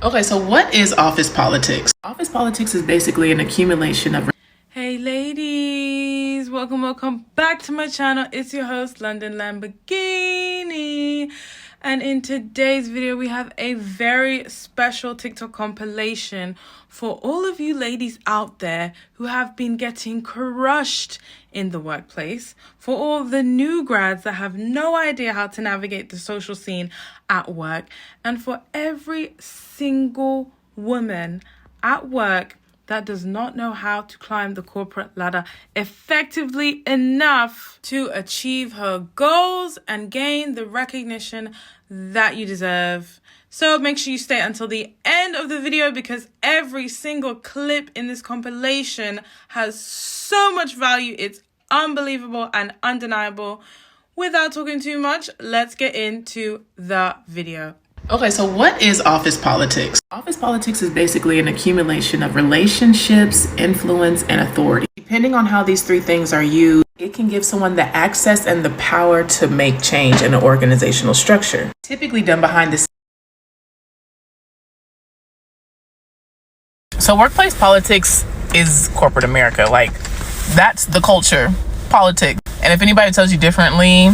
Okay, so what is office politics? Office politics is basically an accumulation of... Hey ladies, welcome back to my channel. It's your host, London Lamborghini. And in today's video, we have a very special TikTok compilation for all of you ladies out there who have been getting crushed in the workplace, for all the new grads that have no idea how to navigate the social scene at work, and for every single woman at work that does not know how to climb the corporate ladder effectively enough to achieve her goals and gain the recognition that you deserve. So make sure you stay until the end of the video, because every single clip in this compilation has so much value. It's unbelievable and undeniable. Without talking too much, let's get into the video. Okay, so what is office politics? Office politics is basically an accumulation of relationships, influence, and authority. Depending on how these three things are used, it can give someone the access and the power to make change in an organizational structure. Typically done behind the scenes. So workplace politics is corporate America. Like, that's the culture, politics. And if anybody tells you differently,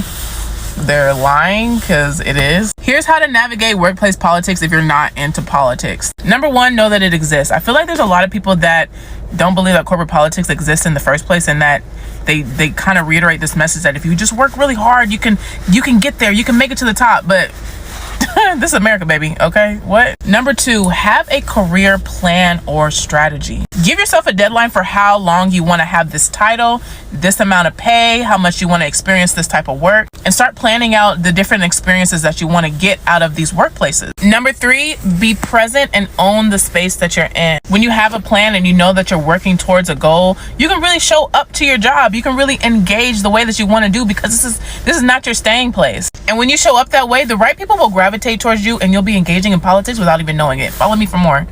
they're lying, because it is. Here's how to navigate workplace politics if you're not into politics. Number one, know that it exists. I feel like there's a lot of people that don't believe that corporate politics exists in the first place, and that they kind of reiterate this message that if you just work really hard, you can get there, you can make it to the top. But this is America, baby. Okay, what? Number two, have a career plan or strategy. Give yourself a deadline for how long you want to have this title, this amount of pay, how much you want to experience this type of work, and start planning out the different experiences that you want to get out of these workplaces. Number three, be present and own the space that you're in. When you have a plan and you know that you're working towards a goal, you can really show up to your job. You can really engage the way that you want to do, because this is not your staying place. And when you show up that way, the right people will gravitate towards you, and you'll be engaging in politics without even knowing it. Follow me for more.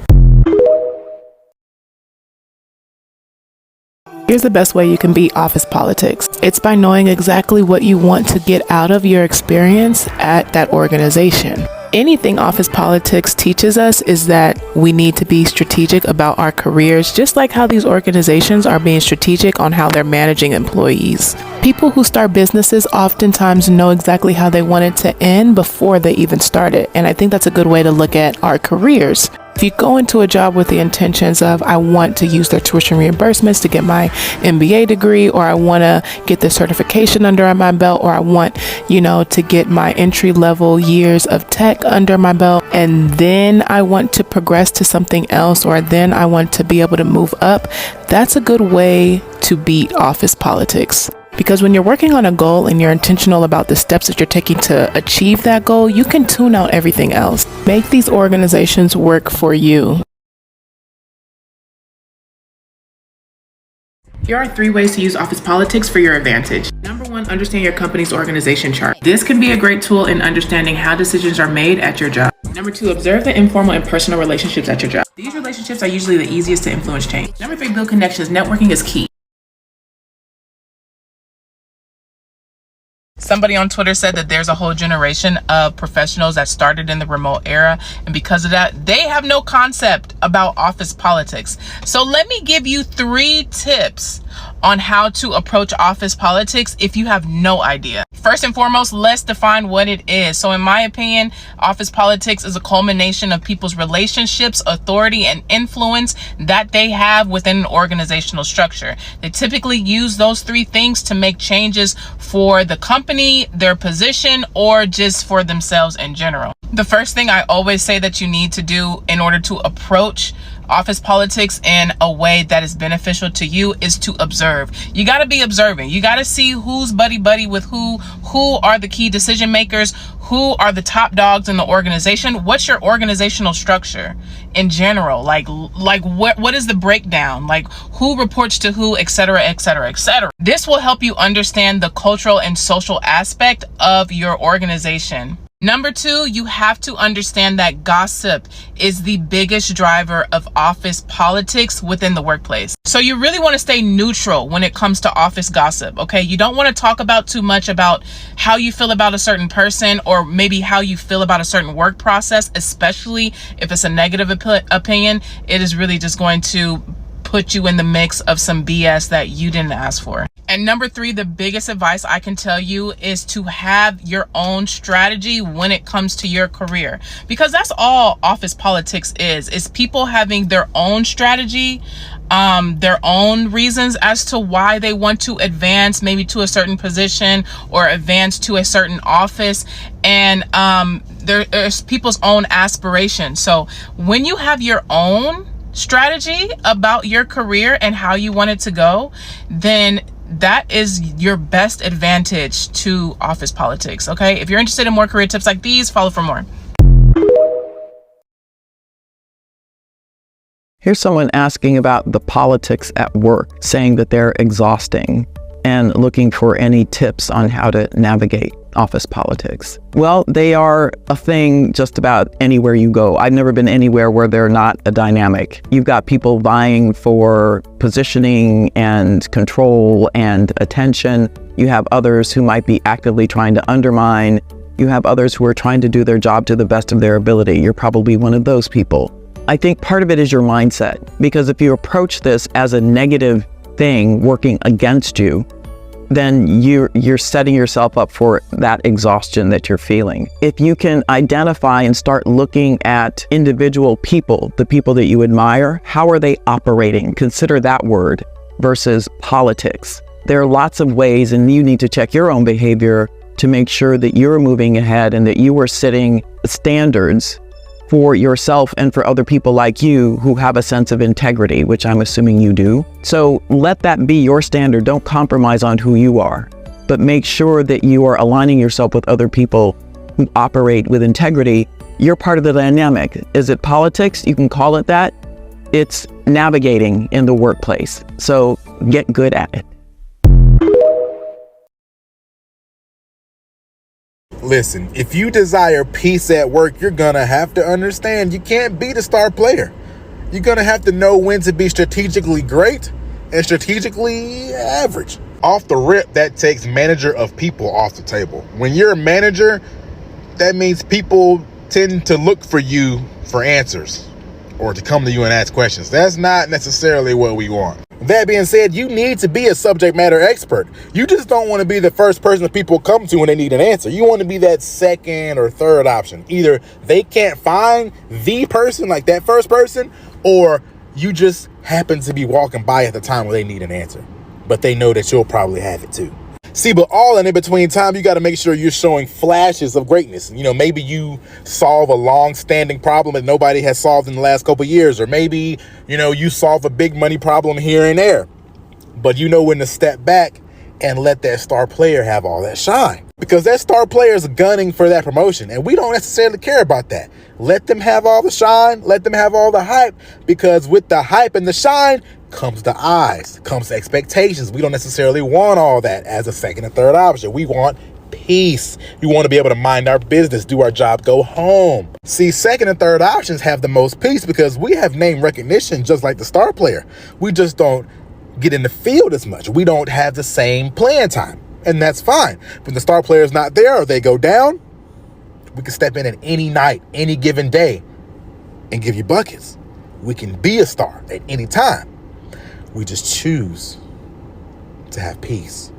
Here's the best way you can beat office politics. It's by knowing exactly what you want to get out of your experience at that organization. Anything office politics teaches us is that we need to be strategic about our careers, just like how these organizations are being strategic on how they're managing employees. People who start businesses oftentimes know exactly how they want it to end before they even start it. And I think that's a good way to look at our careers. If you go into a job with the intentions of, I want to use their tuition reimbursements to get my MBA degree, or I want to get the certification under my belt, or I want, to get my entry level years of tech under my belt, and then I want to progress to something else, or then I want to be able to move up, that's a good way to beat office politics. Because when you're working on a goal and you're intentional about the steps that you're taking to achieve that goal, you can tune out everything else. Make these organizations work for you. Here are 3 ways to use office politics for your advantage. Number one, understand your company's organization chart. This can be a great tool in understanding how decisions are made at your job. Number 2, observe the informal and personal relationships at your job. These relationships are usually the easiest to influence change. Number 3, build connections. Networking is key. Somebody on Twitter said that there's a whole generation of professionals that started in the remote era, and because of that, they have no concept about office politics. So let me give you 3 tips on how to approach office politics if you have no idea. First and foremost, let's define what it is. So in my opinion, office politics is a culmination of people's relationships, authority, and influence that they have within an organizational structure. They typically use those 3 things to make changes for the company, their position, or just for themselves in general. The first thing I always say that you need to do in order to approach office politics in a way that is beneficial to you is to observe. You got to be observing. You got to see who's buddy with who are the key decision makers, who are the top dogs in the organization. What's your organizational structure in general? Like what is the breakdown? Like who reports to who, etc., etc., etc. This will help you understand the cultural and social aspect of your organization. Number two, you have to understand that gossip is the biggest driver of office politics within the workplace. So you really want to stay neutral when it comes to office gossip, okay? You don't want to talk about too much about how you feel about a certain person or maybe how you feel about a certain work process, especially if it's a negative opinion. It is really just going to put you in the mix of some BS that you didn't ask for. And number three, the biggest advice I can tell you is to have your own strategy when it comes to your career, because that's all office politics is people having their own strategy, their own reasons as to why they want to advance maybe to a certain position or advance to a certain office. And there's people's own aspirations. So when you have your own strategy about your career and how you want it to go, then that is your best advantage to office politics, okay? If you're interested in more career tips like these, follow for more. Here's someone asking about the politics at work, saying that they're exhausting and looking for any tips on how to navigate office politics. Well, they are a thing just about anywhere you go. I've never been anywhere where they're not a dynamic. You've got people vying for positioning and control and attention. You have others who might be actively trying to undermine. You have others who are trying to do their job to the best of their ability. You're probably one of those people. I think part of it is your mindset, because if you approach this as a negative thing working against you, then you're setting yourself up for that exhaustion that you're feeling. If you can identify and start looking at individual people, the people that you admire, how are they operating? Consider that word versus politics. There are lots of ways, and you need to check your own behavior to make sure that you're moving ahead and that you are setting standards for yourself and for other people like you who have a sense of integrity, which I'm assuming you do. So let that be your standard. Don't compromise on who you are, but make sure that you are aligning yourself with other people who operate with integrity. You're part of the dynamic. Is it politics? You can call it that. It's navigating in the workplace. So get good at it. Listen, if you desire peace at work, you're gonna have to understand you can't be the star player. You're gonna have to know when to be strategically great and strategically average. Off the rip, that takes manager of people off the table. When you're a manager, that means people tend to look for you for answers or to come to you and ask questions. That's not necessarily what we want. That being said, you need to be a subject matter expert. You just don't want to be the first person that people come to when they need an answer. You want to be that second or third option. Either they can't find the person, like that first person, or you just happen to be walking by at the time where they need an answer. But they know that you'll probably have it too. See, but all in between time, you got to make sure you're showing flashes of greatness. You know, maybe you solve a long-standing problem that nobody has solved in the last couple of years, or maybe, you know, you solve a big money problem here and there. But you know when to step back and let that star player have all that shine, because that star player is gunning for that promotion, and we don't necessarily care about that. Let them have all the shine, let them have all the hype, because with the hype and the shine comes the eyes, comes the expectations. We don't necessarily want all that as a second and third option. We want peace. We want to be able to mind our business, do our job, go home. See, second and third options have the most peace because we have name recognition just like the star player. We just don't get in the field as much. We don't have the same playing time, and that's fine. When the star player is not there or they go down, we can step in at any night, any given day, and give you buckets. We can be a star at any time. We just choose to have peace.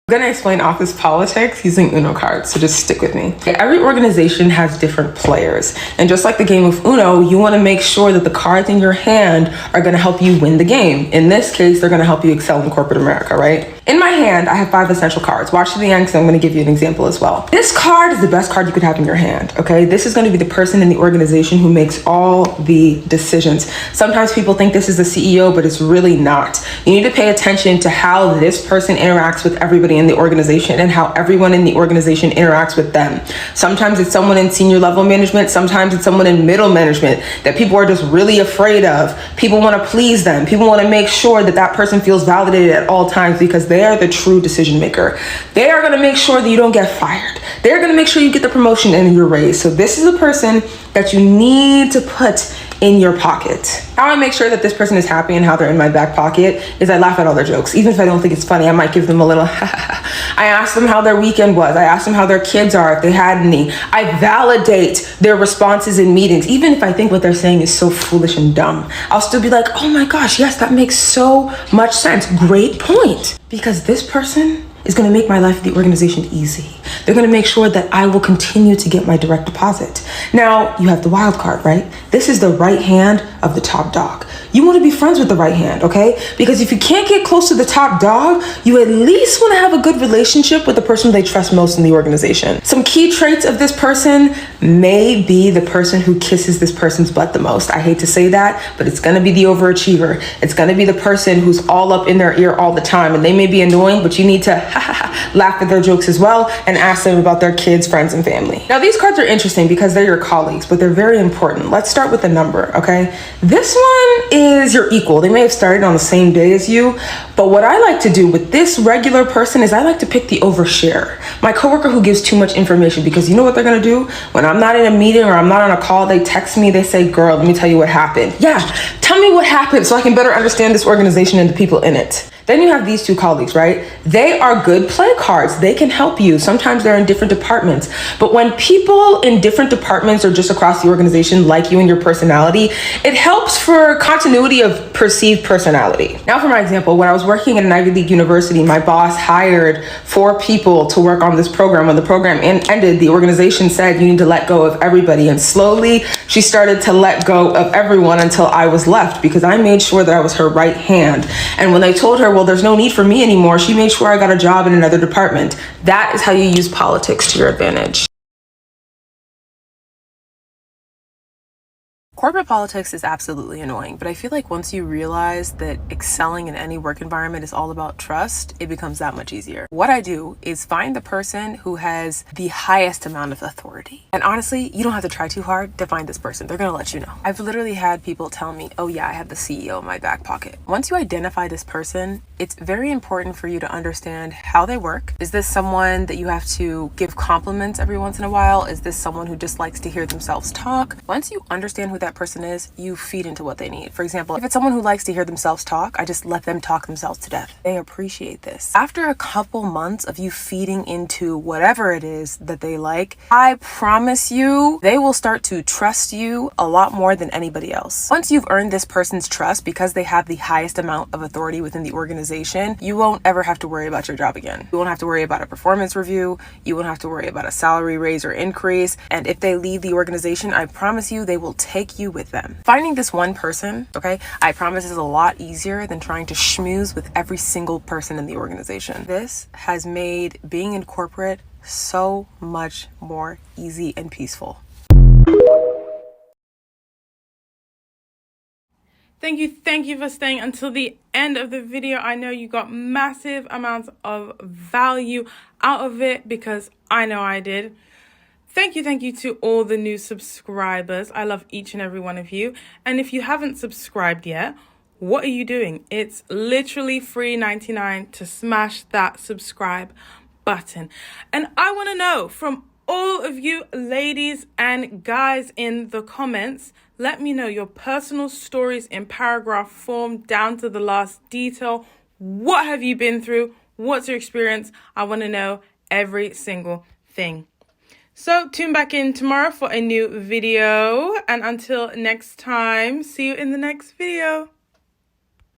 I'm going to explain office politics using Uno cards, so just stick with me. Every organization has different players, and just like the game of Uno, you want to make sure that the cards in your hand are going to help you win the game. In this case, they're going to help you excel in corporate America, right? In my hand, I have 5 essential cards. Watch to the end because I'm going to give you an example as well. This card is the best card you could have in your hand, okay? This is going to be the person in the organization who makes all the decisions. Sometimes people think this is the CEO, but it's really not. You need to pay attention to how this person interacts with everybody in the organization and how everyone in the organization interacts with them. Sometimes it's someone in senior level management. Sometimes it's someone in middle management that people are just really afraid of. People want to please them. People want to make sure that that person feels validated at all times because they they are the true decision maker. They are going to make sure that you don't get fired. They're going to make sure you get the promotion and your raise. So this is a person that you need to put in your pocket. How I make sure that this person is happy and how they're in my back pocket is I laugh at all their jokes. Even if I don't think it's funny, I might give them a little I ask them how their weekend was. I ask them how their kids are, if they had any. I validate their responses in meetings. Even if I think what they're saying is so foolish and dumb, I'll still be like, oh my gosh, yes, that makes so much sense. Great point. Because this person is going to make my life at the organization easy. They're going to make sure that I will continue to get my direct deposit. Now, you have the wild card, right? This is the right hand of the top dog. You want to be friends with the right hand, okay? Because if you can't get close to the top dog, you at least want to have a good relationship with the person they trust most in the organization. Some key traits of this person may be the person who kisses this person's butt the most. I hate to say that, but it's going to be the overachiever. It's going to be the person who's all up in their ear all the time, and they may be annoying, but you need to laugh at their jokes as well and ask them about their kids, friends, and family. Now, these cards are interesting because they're your colleagues, but they're very important. Let's start with the number, okay? This one is your equal. They may have started on the same day as you, but what I like to do with this regular person is I like to pick the overshare. My coworker who gives too much information, because you know what they're gonna do? When I'm not in a meeting or I'm not on a call, they text me, they say, girl, let me tell you what happened. Yeah, tell me what happened so I can better understand this organization and the people in it. Then you have these two colleagues, right? They are good play cards. They can help you. Sometimes they're in different departments. But when people in different departments or just across the organization like you and your personality, it helps for continuity of perceived personality. Now, for my example, when I was working at an Ivy League university, my boss hired 4 people to work on this program. When the program ended, the organization said, you need to let go of everybody. And slowly, she started to let go of everyone until I was left because I made sure that I was her right hand. And when they told her, well, there's no need for me anymore, she made sure I got a job in another department. That is how you use politics to your advantage. Corporate politics is absolutely annoying, but I feel like once you realize that excelling in any work environment is all about trust, it becomes that much easier. What I do is find the person who has the highest amount of authority. And honestly, you don't have to try too hard to find this person. They're gonna let you know. I've literally had people tell me, oh yeah, I have the CEO in my back pocket. Once you identify this person, it's very important for you to understand how they work. Is this someone that you have to give compliments every once in a while? Is this someone who just likes to hear themselves talk? Once you understand who that person is, you feed into what they need. For example, if it's someone who likes to hear themselves talk, I just let them talk themselves to death. They appreciate this. After a couple months of you feeding into whatever it is that they like, I promise you, they will start to trust you a lot more than anybody else. Once you've earned this person's trust because they have the highest amount of authority within the organization, you won't ever have to worry about your job again. You won't have to worry about a performance review. You won't have to worry about a salary raise or increase. And if they leave the organization, I promise you, they will take you with them. Finding this one person, okay, I promise is a lot easier than trying to schmooze with every single person in the organization. This has made being in corporate so much more easy and peaceful. Thank you for staying until the end of the video. I know you got massive amounts of value out of it because I know I did. Thank you to all the new subscribers. I love each and every one of you. And if you haven't subscribed yet, what are you doing? It's literally free 99 to smash that subscribe button. And I want to know from all of you ladies and guys in the comments, let me know your personal stories in paragraph form down to the last detail. What have you been through? What's your experience? I want to know every single thing. So tune back in tomorrow for a new video. And until next time, see you in the next video.